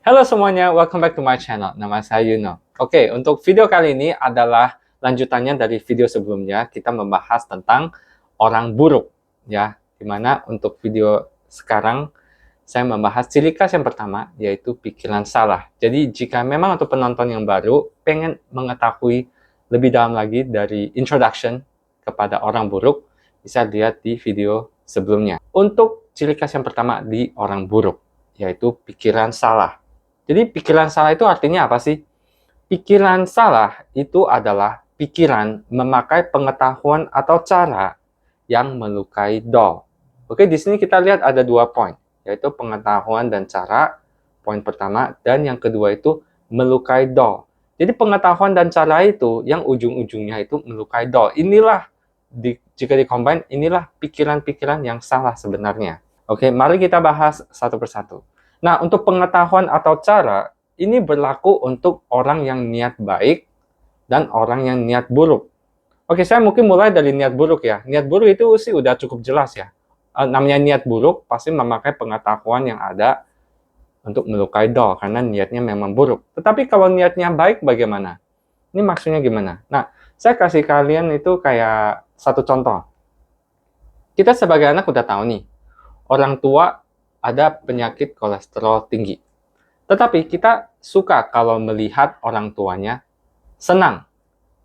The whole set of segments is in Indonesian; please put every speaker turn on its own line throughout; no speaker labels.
Halo semuanya, welcome back to my channel. Nama saya Yuno. Oke, untuk video kali ini adalah lanjutannya dari video sebelumnya. Kita membahas tentang orang buruk, ya. Dimana untuk video sekarang saya membahas ciri khas yang pertama, yaitu pikiran salah. Jadi jika memang untuk penonton yang baru pengen mengetahui lebih dalam lagi dari introduction kepada orang buruk, bisa lihat di video sebelumnya. Untuk ciri khas yang pertama di orang buruk, yaitu pikiran salah. Jadi pikiran salah itu artinya apa sih? Pikiran salah itu adalah pikiran memakai pengetahuan atau cara yang melukai doll. Oke, di sini kita lihat ada 2 poin, yaitu pengetahuan dan cara, poin pertama, dan yang kedua itu melukai doll. Jadi pengetahuan dan cara itu yang ujung-ujungnya itu melukai doll. Inilah, jika dikombin, inilah pikiran-pikiran yang salah sebenarnya. Oke, mari kita bahas satu persatu. Nah, untuk pengetahuan atau cara, ini berlaku untuk orang yang niat baik dan orang yang niat buruk. Oke, saya mungkin mulai dari niat buruk ya. Niat buruk itu sih udah cukup jelas ya. Namanya niat buruk pasti memakai pengetahuan yang ada untuk melukai doll, karena niatnya memang buruk. Tetapi kalau niatnya baik bagaimana? Ini maksudnya gimana? Nah, saya kasih kalian itu kayak satu contoh. Kita sebagai anak udah tahu nih, orang tua ada penyakit kolesterol tinggi. Tetapi kita suka kalau melihat orang tuanya senang.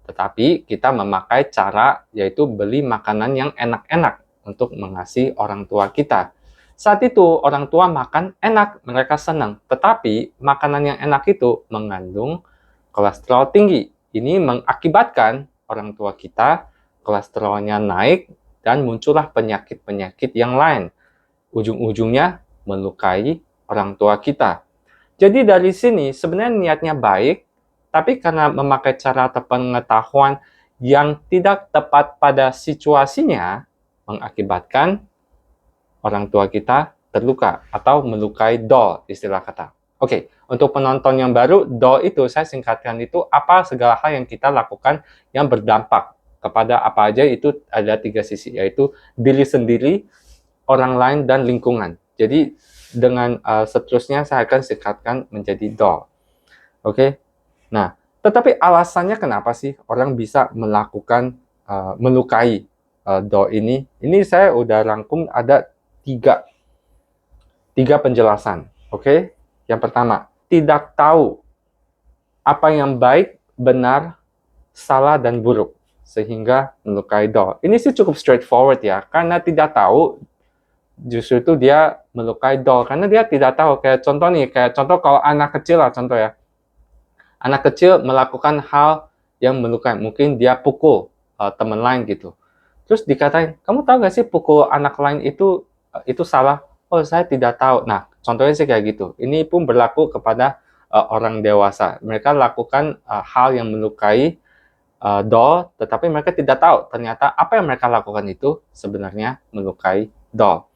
Tetapi kita memakai cara yaitu beli makanan yang enak-enak untuk mengasihi orang tua kita. Saat itu orang tua makan enak, mereka senang. Tetapi makanan yang enak itu mengandung kolesterol tinggi. Ini mengakibatkan orang tua kita kolesterolnya naik dan muncullah penyakit-penyakit yang lain. Ujung-ujungnya melukai orang tua kita. Jadi dari sini sebenarnya niatnya baik, tapi karena memakai cara atau pengetahuan yang tidak tepat pada situasinya, mengakibatkan orang tua kita terluka atau melukai doll, istilah kata. Oke, untuk penonton yang baru, doll itu saya singkatkan itu apa segala hal yang kita lakukan yang berdampak kepada apa aja, itu ada 3 sisi, yaitu diri sendiri, orang lain, dan lingkungan. Jadi dengan seterusnya saya akan singkatkan menjadi doll. Oke. Nah, tetapi alasannya kenapa sih orang bisa melakukan melukai doll ini? Ini saya udah rangkum ada tiga penjelasan. Oke. Yang pertama, tidak tahu apa yang baik, benar, salah, dan buruk sehingga melukai doll. Ini sih cukup straightforward ya, karena tidak tahu justru itu dia melukai doll, karena dia tidak tahu. Kayak contoh nih, kayak contoh kalau anak kecil lah, contoh ya, anak kecil melakukan hal yang melukai, mungkin dia pukul teman lain gitu, terus dikatain, kamu tahu gak sih pukul anak lain itu salah? Oh, saya tidak tahu. Nah, contohnya sih kayak gitu. Ini pun berlaku kepada orang dewasa. Mereka lakukan hal yang melukai doll, tetapi mereka tidak tahu ternyata apa yang mereka lakukan itu sebenarnya melukai doll.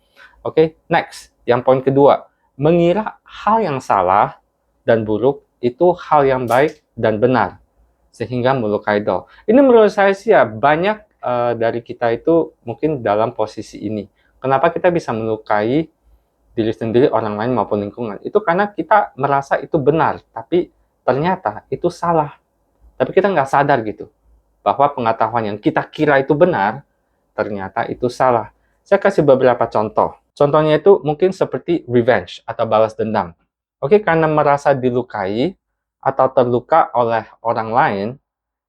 Oke, next. Yang poin kedua, mengira hal yang salah dan buruk itu hal yang baik dan benar, sehingga melukai doll. Ini menurut saya sih ya, banyak dari kita itu mungkin dalam posisi ini. Kenapa kita bisa melukai diri sendiri, orang lain, maupun lingkungan? Itu karena kita merasa itu benar, tapi ternyata itu salah. Tapi kita nggak sadar gitu, bahwa pengetahuan yang kita kira itu benar, ternyata itu salah. Saya kasih beberapa contoh. Contohnya itu mungkin seperti revenge atau balas dendam. Oke, karena merasa dilukai atau terluka oleh orang lain,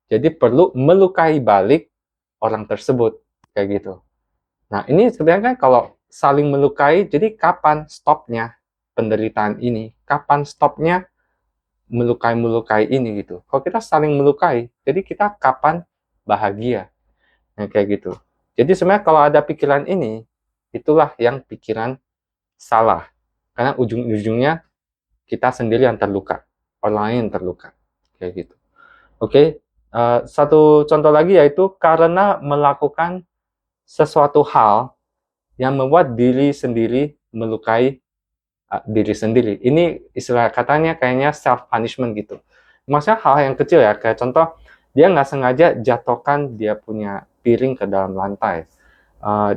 jadi perlu melukai balik orang tersebut, kayak gitu. Nah, ini sebenarnya kan kalau saling melukai, jadi kapan stopnya penderitaan ini? Kapan stopnya melukai-melukai ini gitu? Kalau kita saling melukai, jadi kita kapan bahagia? Nah, kayak gitu. Jadi sebenarnya kalau ada pikiran ini, itulah yang pikiran salah. Karena ujung-ujungnya kita sendiri yang terluka, orang lain yang terluka. Kayak gitu. Oke, satu contoh lagi yaitu karena melakukan sesuatu hal yang membuat diri sendiri melukai diri sendiri. Ini istilah katanya kayaknya self punishment gitu. Maksudnya hal yang kecil ya, kayak contoh dia nggak sengaja jatuhkan dia punya piring ke dalam lantai.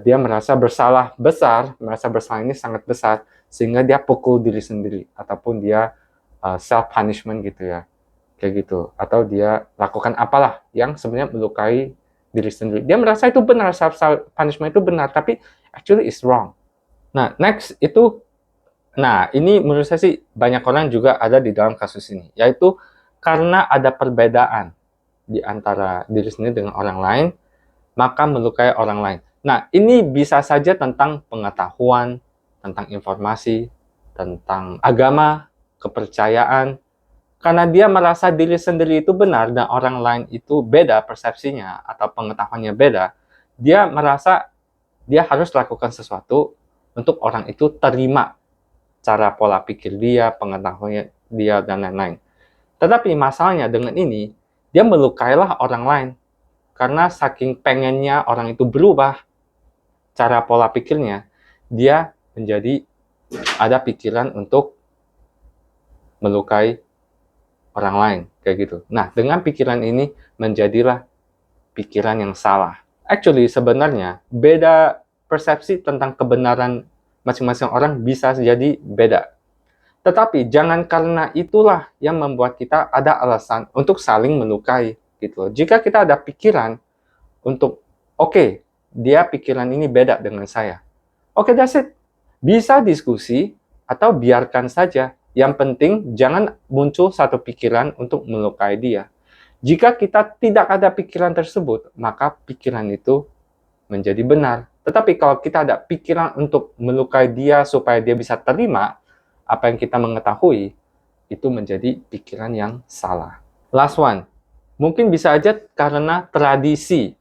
Dia merasa bersalah besar, merasa bersalah ini sangat besar, sehingga dia pukul diri sendiri, ataupun dia self punishment gitu ya, kayak gitu, atau dia lakukan apalah yang sebenarnya melukai diri sendiri. Dia merasa itu benar, self punishment itu benar, tapi actually is wrong. Nah, next itu, nah ini menurut saya sih banyak orang juga ada di dalam kasus ini, yaitu karena ada perbedaan di antara diri sendiri dengan orang lain, maka melukai orang lain. Nah, ini bisa saja tentang pengetahuan, tentang informasi, tentang agama, kepercayaan, karena dia merasa diri sendiri itu benar dan orang lain itu beda persepsinya atau pengetahuannya beda, dia merasa dia harus lakukan sesuatu untuk orang itu terima cara pola pikir dia, pengetahuannya dia, dan lain-lain. Tetapi masalahnya dengan ini, dia melukailah orang lain. Karena saking pengennya orang itu berubah cara pola pikirnya, dia menjadi ada pikiran untuk melukai orang lain, kayak gitu. Nah, dengan pikiran ini menjadilah pikiran yang salah. Actually, sebenarnya beda persepsi tentang kebenaran masing-masing orang bisa jadi beda. Tetapi jangan karena itulah yang membuat kita ada alasan untuk saling melukai, gitu. Jika kita ada pikiran untuk, oke, dia pikiran ini beda dengan saya. Oke, that's it. Bisa diskusi atau biarkan saja. Yang penting jangan muncul satu pikiran untuk melukai dia. Jika kita tidak ada pikiran tersebut, maka pikiran itu menjadi benar. Tetapi kalau kita ada pikiran untuk melukai dia supaya dia bisa terima apa yang kita mengetahui, itu menjadi pikiran yang salah. Last one, mungkin bisa aja karena tradisi,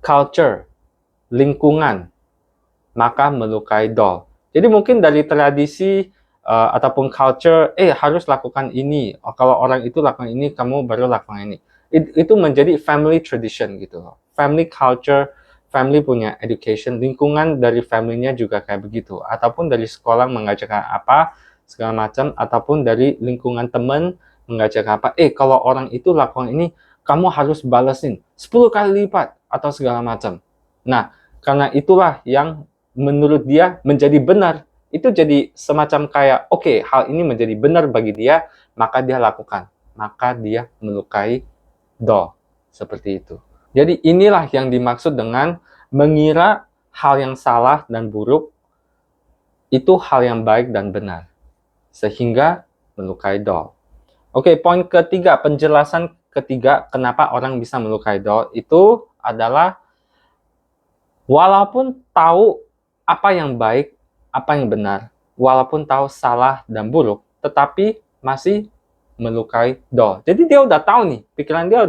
culture, lingkungan, maka melukai doll. Jadi mungkin dari tradisi ataupun culture, harus lakukan ini. Kalau orang itu lakukan ini, kamu baru lakukan ini. Itu menjadi family tradition gitu loh. Family culture, family punya education, lingkungan dari family-nya juga kayak begitu. Ataupun dari sekolah mengajarkan apa, segala macam. Ataupun dari lingkungan teman mengajarkan apa. Kalau orang itu lakukan ini, kamu harus balesin 10 kali lipat atau segala macam. Nah, karena itulah yang menurut dia menjadi benar. Itu jadi semacam kayak, oke, hal ini menjadi benar bagi dia, maka dia lakukan. Maka dia melukai doll. Seperti itu. Jadi inilah yang dimaksud dengan mengira hal yang salah dan buruk itu hal yang baik dan benar. Sehingga melukai doll. Oke, poin ketiga, penjelasan ketiga kenapa orang bisa melukai doll itu adalah walaupun tahu apa yang baik, apa yang benar, walaupun tahu salah dan buruk, tetapi masih melukai doll. Jadi dia udah tahu nih, pikiran dia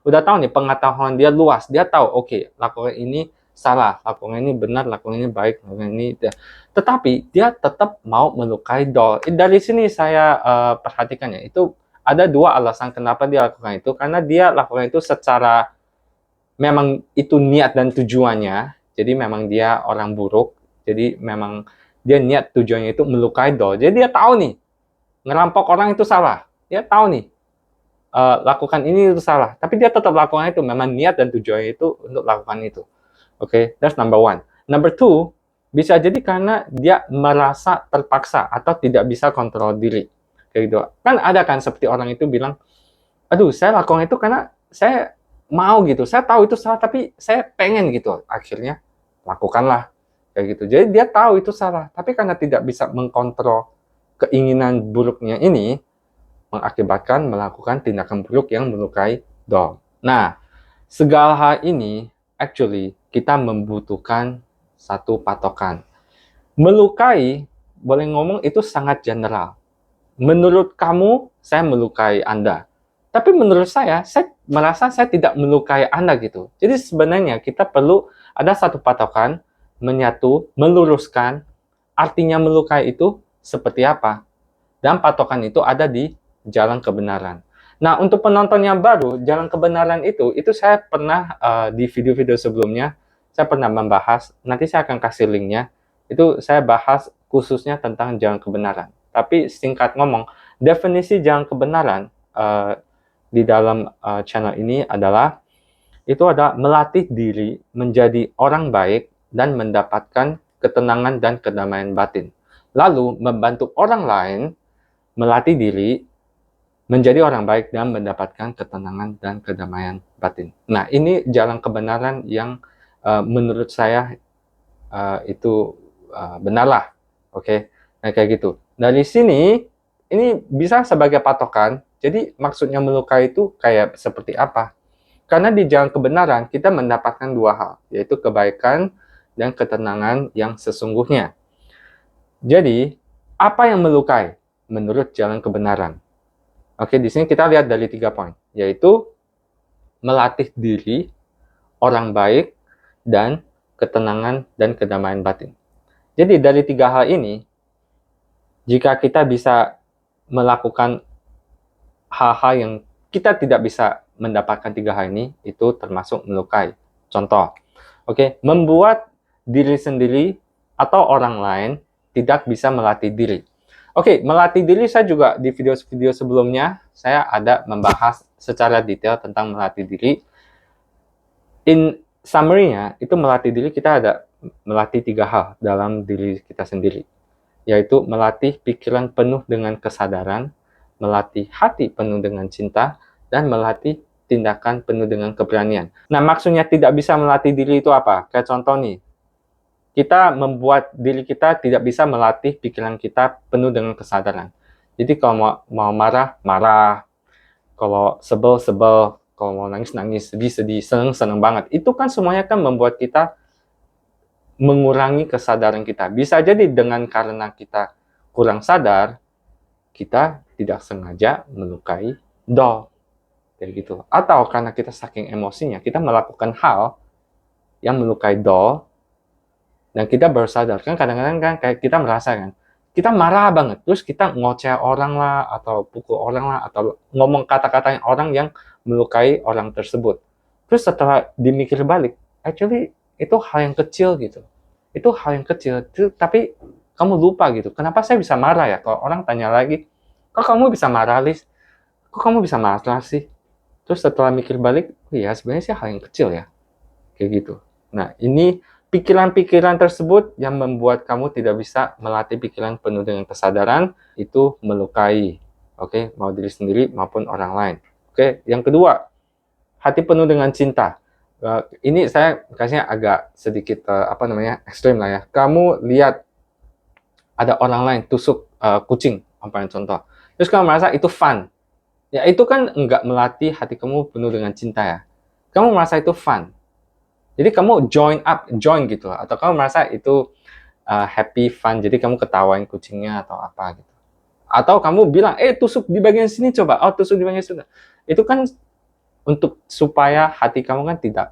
udah tahu nih, pengetahuan dia luas. Dia tahu, oke, lakukan ini salah, lakukan ini benar, lakukan ini baik, lakukan ini tidak. Tetapi dia tetap mau melukai doll. Dari sini saya perhatikannya, itu ada dua alasan kenapa dia lakukan itu. Karena dia lakukan itu secara memang itu niat dan tujuannya, jadi memang dia orang buruk, jadi memang dia niat tujuannya itu melukai doll. Jadi dia tahu nih, ngerampok orang itu salah. Dia tahu nih, lakukan ini itu salah. Tapi dia tetap lakukan itu, memang niat dan tujuannya itu untuk lakukan itu. Oke, that's number one. Number two, bisa jadi karena dia merasa terpaksa atau tidak bisa kontrol diri. Kayak gitu. Kan ada kan seperti orang itu bilang, aduh saya lakukan itu karena saya mau gitu, saya tahu itu salah tapi saya pengen gitu, akhirnya lakukanlah kayak gitu. Jadi dia tahu itu salah, tapi karena tidak bisa mengkontrol keinginan buruknya ini, mengakibatkan melakukan tindakan buruk yang melukai doll. Nah, segala hal ini actually kita membutuhkan satu patokan. Melukai, boleh ngomong itu sangat general. Menurut kamu, saya melukai Anda. Tapi menurut saya merasa saya tidak melukai Anda gitu. Jadi sebenarnya kita perlu ada satu patokan, menyatu, meluruskan, artinya melukai itu seperti apa. Dan patokan itu ada di jalan kebenaran. Nah, untuk penonton yang baru, jalan kebenaran itu saya pernah di video-video sebelumnya, saya pernah membahas, nanti saya akan kasih linknya, itu saya bahas khususnya tentang jalan kebenaran. Tapi singkat ngomong, definisi jalan kebenaran di dalam channel ini adalah melatih diri menjadi orang baik dan mendapatkan ketenangan dan kedamaian batin. Lalu membantu orang lain melatih diri menjadi orang baik dan mendapatkan ketenangan dan kedamaian batin. Nah, ini jalan kebenaran yang menurut saya itu benar lah. Oke, nah kayak gitu. Dari sini, ini bisa sebagai patokan. Jadi maksudnya melukai itu kayak seperti apa? Karena di jalan kebenaran kita mendapatkan dua hal, yaitu kebaikan dan ketenangan yang sesungguhnya. Jadi, apa yang melukai menurut jalan kebenaran? Oke, di sini kita lihat dari 3 poin, yaitu melatih diri, orang baik, dan ketenangan dan kedamaian batin. Jadi dari 3 hal ini, jika kita bisa melakukan hal-hal yang kita tidak bisa mendapatkan 3 hal ini, itu termasuk melukai. Contoh, oke, membuat diri sendiri atau orang lain tidak bisa melatih diri. Oke, melatih diri saya juga di video-video sebelumnya, saya ada membahas secara detail tentang melatih diri. In summary-nya, itu melatih diri kita ada melatih 3 hal dalam diri kita sendiri, yaitu melatih pikiran penuh dengan kesadaran, melatih hati penuh dengan cinta, dan melatih tindakan penuh dengan keberanian. Nah, maksudnya tidak bisa melatih diri itu apa? Kayak contoh nih, kita membuat diri kita tidak bisa melatih pikiran kita penuh dengan kesadaran. Jadi kalau mau marah, marah. Kalau sebel, sebel. Kalau mau nangis, nangis. Sedih, sedih. Seneng, seneng banget. Itu kan semuanya kan membuat kita mengurangi kesadaran kita. Bisa jadi dengan karena kita kurang sadar, kita tidak sengaja melukai doll. Kayak gitu. Atau karena kita saking emosinya, kita melakukan hal yang melukai doll, dan kita baru sadar. Kan kadang-kadang kan kayak kita merasa kan, kita marah banget, terus kita ngoceh orang lah, atau pukul orang lah, atau ngomong kata-kata orang yang melukai orang tersebut. Terus setelah dimikir balik, actually itu hal yang kecil gitu. Itu hal yang kecil, tapi kamu lupa gitu. Kenapa saya bisa marah ya? Kalau orang tanya lagi, kok kamu bisa marah, Lis? Kok kamu bisa marah sih? Terus setelah mikir balik, oh iya sebenarnya sih hal yang kecil ya. Kayak gitu. Nah, ini pikiran-pikiran tersebut yang membuat kamu tidak bisa melatih pikiran penuh dengan kesadaran, itu melukai. Oke, mau diri sendiri maupun orang lain. Oke, yang kedua, hati penuh dengan cinta. Ini saya kasihnya agak sedikit ekstrim lah ya. Kamu lihat ada orang lain tusuk kucing, umpamanya contoh. Terus kamu merasa itu fun. Ya itu kan enggak melatih hati kamu penuh dengan cinta ya. Kamu merasa itu fun. Jadi kamu join gitu, atau kamu merasa itu happy, fun, jadi kamu ketawain kucingnya atau apa gitu. Atau kamu bilang, tusuk di bagian sini coba, tusuk di bagian sini. Itu kan untuk supaya hati kamu kan tidak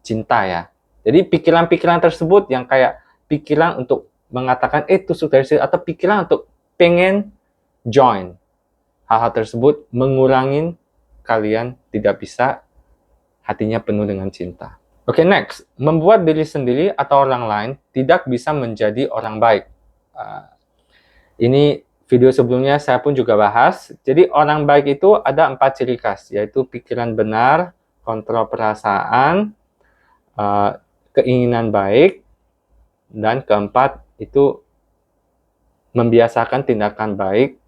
cinta ya. Jadi pikiran-pikiran tersebut yang kayak pikiran untuk mengatakan, tusuk dari sini, atau pikiran untuk pengen join. Hal-hal tersebut mengurangi kalian tidak bisa hatinya penuh dengan cinta. Oke, next. Membuat diri sendiri atau orang lain tidak bisa menjadi orang baik. Ini video sebelumnya saya pun juga bahas. Jadi orang baik itu ada 4 ciri khas, yaitu pikiran benar, kontrol perasaan, keinginan baik, dan keempat itu membiasakan tindakan baik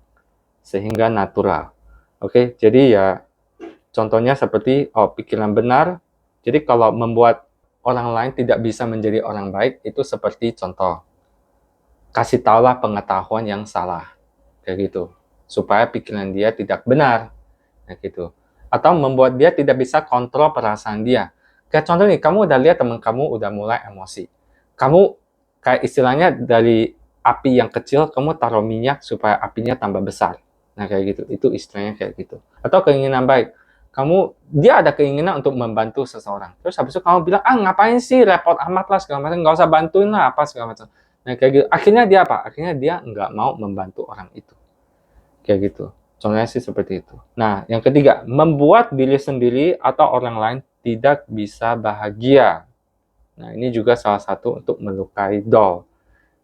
sehingga natural. Oke, jadi ya contohnya seperti pikiran benar. Jadi kalau membuat orang lain tidak bisa menjadi orang baik, itu seperti contoh, kasih tahulah pengetahuan yang salah, kayak gitu, supaya pikiran dia tidak benar, kayak gitu. Atau membuat dia tidak bisa kontrol perasaan dia. Kayak contoh nih, kamu udah lihat teman kamu udah mulai emosi. Kamu kayak istilahnya dari api yang kecil, kamu taruh minyak supaya apinya tambah besar. Nah kayak gitu, itu istilahnya kayak gitu. Atau keinginan baik. Dia ada keinginan untuk membantu seseorang. Terus habis itu kamu bilang, ngapain sih repot amat lah segala macam, nggak usah bantuin lah apa segala macam. Nah kayak gitu. Akhirnya dia apa? Akhirnya dia nggak mau membantu orang itu. Kayak gitu. Contohnya sih seperti itu. Nah, yang ketiga, membuat diri sendiri atau orang lain tidak bisa bahagia. Nah, ini juga salah satu untuk melukai doll.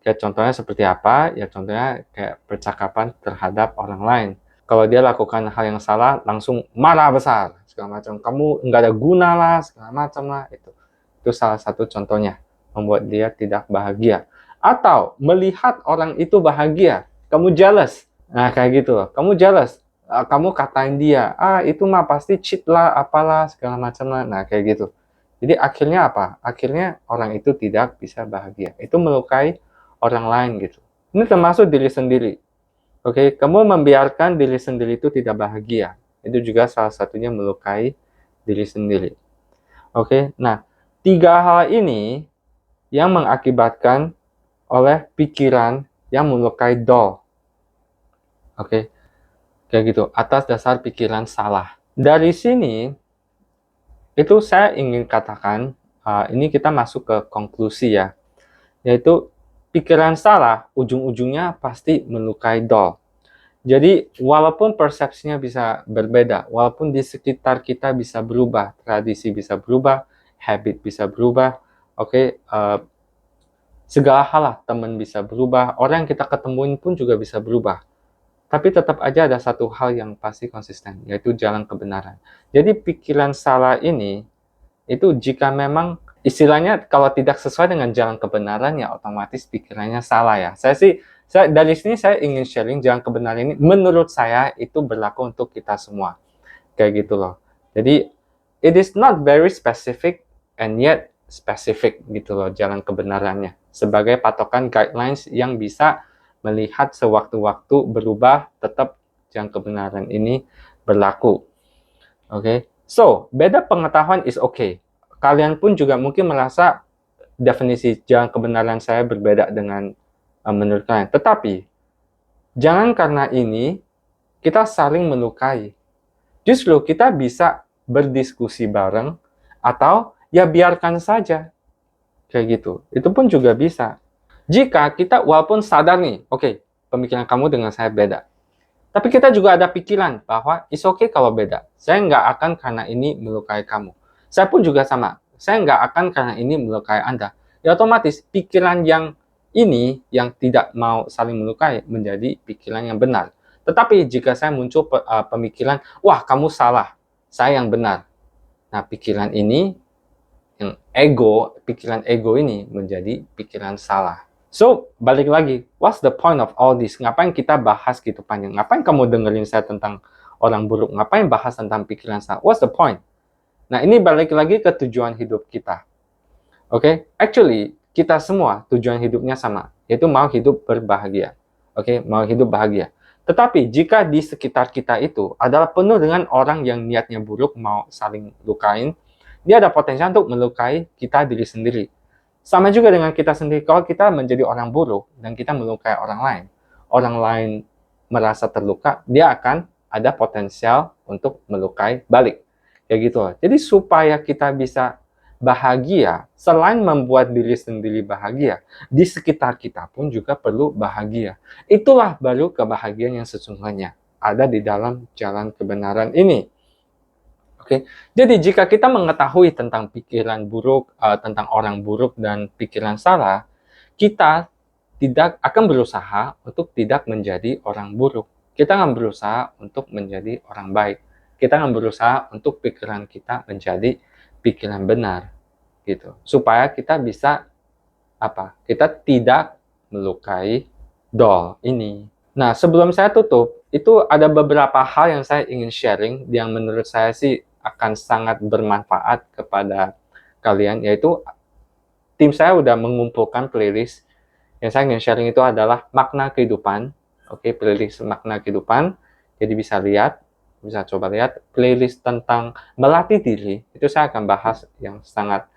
Kayak contohnya seperti apa? Ya contohnya kayak percakapan terhadap orang lain. Kalau dia lakukan hal yang salah, langsung marah besar, segala macam. Kamu nggak ada guna lah, segala macam lah. Itu salah satu contohnya, membuat dia tidak bahagia. Atau melihat orang itu bahagia, kamu jealous. Nah, kayak gitu loh. Kamu jealous. Kamu katain dia, itu mah pasti cheat lah, apalah, segala macam lah. Nah, kayak gitu. Jadi akhirnya apa? Akhirnya orang itu tidak bisa bahagia. Itu melukai orang lain gitu. Ini termasuk diri sendiri. Oke, kamu membiarkan diri sendiri itu tidak bahagia. Itu juga salah satunya melukai diri sendiri. Oke, nah, tiga hal ini yang mengakibatkan oleh pikiran yang melukai doll. Oke, kayak gitu. Atas dasar pikiran salah. Dari sini, itu saya ingin katakan, ini kita masuk ke konklusi ya. Yaitu, pikiran salah, ujung-ujungnya pasti melukai doll. Jadi, walaupun persepsinya bisa berbeda, walaupun di sekitar kita bisa berubah, tradisi bisa berubah, habit bisa berubah, oke, segala hal lah, teman bisa berubah, orang yang kita ketemuin pun juga bisa berubah. Tapi tetap aja ada satu hal yang pasti konsisten, yaitu jalan kebenaran. Jadi, pikiran salah ini, itu jika memang istilahnya kalau tidak sesuai dengan jalan kebenaran, ya otomatis pikirannya salah ya. Dari sini saya ingin sharing jalan kebenaran ini, menurut saya itu berlaku untuk kita semua. Kayak gitu loh. Jadi, it is not very specific and yet specific gitu loh jalan kebenarannya. Sebagai patokan guidelines yang bisa melihat sewaktu-waktu berubah, tetap jalan kebenaran ini berlaku. Oke. So, beda pengetahuan is okay. Kalian pun juga mungkin merasa definisi jalan kebenaran saya berbeda dengan menurut kalian. Tetapi, jangan karena ini kita saling melukai. Justru kita bisa berdiskusi bareng atau ya biarkan saja. Kayak gitu. Itu pun juga bisa. Jika kita walaupun sadar nih, oke, pemikiran kamu dengan saya beda. Tapi kita juga ada pikiran bahwa it's okay kalau beda. Saya nggak akan karena ini melukai kamu. Saya pun juga sama. Saya nggak akan karena ini melukai Anda. Ya otomatis pikiran yang ini yang tidak mau saling melukai menjadi pikiran yang benar. Tetapi jika saya muncul pemikiran, wah kamu salah, saya yang benar. Nah pikiran ini, yang pikiran ego ini menjadi pikiran salah. So, balik lagi, what's the point of all this? Ngapain kita bahas gitu panjang? Ngapain kamu dengerin saya tentang orang buruk? Ngapain bahas tentang pikiran salah? What's the point? Nah, ini balik lagi ke tujuan hidup kita. Oke, actually, kita semua tujuan hidupnya sama, yaitu mau hidup berbahagia. Oke, mau hidup bahagia. Tetapi, jika di sekitar kita itu adalah penuh dengan orang yang niatnya buruk, mau saling lukain, dia ada potensi untuk melukai kita diri sendiri. Sama juga dengan kita sendiri, kalau kita menjadi orang buruk dan kita melukai orang lain merasa terluka, dia akan ada potensial untuk melukai balik. Kayak gitu. Jadi supaya kita bisa bahagia, selain membuat diri sendiri bahagia, di sekitar kita pun juga perlu bahagia. Itulah baru kebahagiaan yang sesungguhnya ada di dalam jalan kebenaran ini. Oke, jadi jika kita mengetahui tentang pikiran buruk, tentang orang buruk dan pikiran salah, kita tidak akan berusaha untuk tidak menjadi orang buruk. Kita akan berusaha untuk menjadi orang baik. Kita akan berusaha untuk pikiran kita menjadi pikiran benar, gitu. Supaya kita bisa apa? Kita tidak melukai doll ini. Nah, sebelum saya tutup, itu ada beberapa hal yang saya ingin sharing yang menurut saya sih akan sangat bermanfaat kepada kalian, yaitu tim saya udah mengumpulkan playlist yang saya ingin sharing itu adalah makna kehidupan. Oke, playlist makna kehidupan. Jadi bisa coba lihat playlist tentang melatih diri. Itu saya akan bahas yang sangat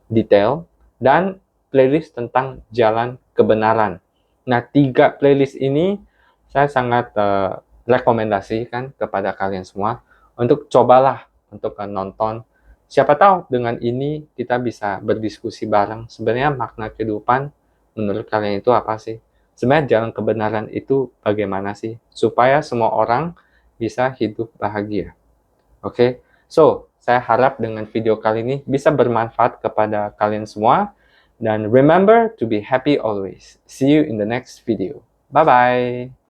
detail, dan playlist tentang jalan kebenaran. Nah, 3 playlist ini saya sangat rekomendasikan kepada kalian semua untuk cobalah untuk nonton. Siapa tahu dengan ini kita bisa berdiskusi bareng. Sebenarnya makna kehidupan menurut kalian itu apa sih? Sebenarnya jalan kebenaran itu bagaimana sih? Supaya semua orang bisa hidup bahagia. Oke? So, saya harap dengan video kali ini bisa bermanfaat kepada kalian semua. Dan remember to be happy always. See you in the next video. Bye-bye!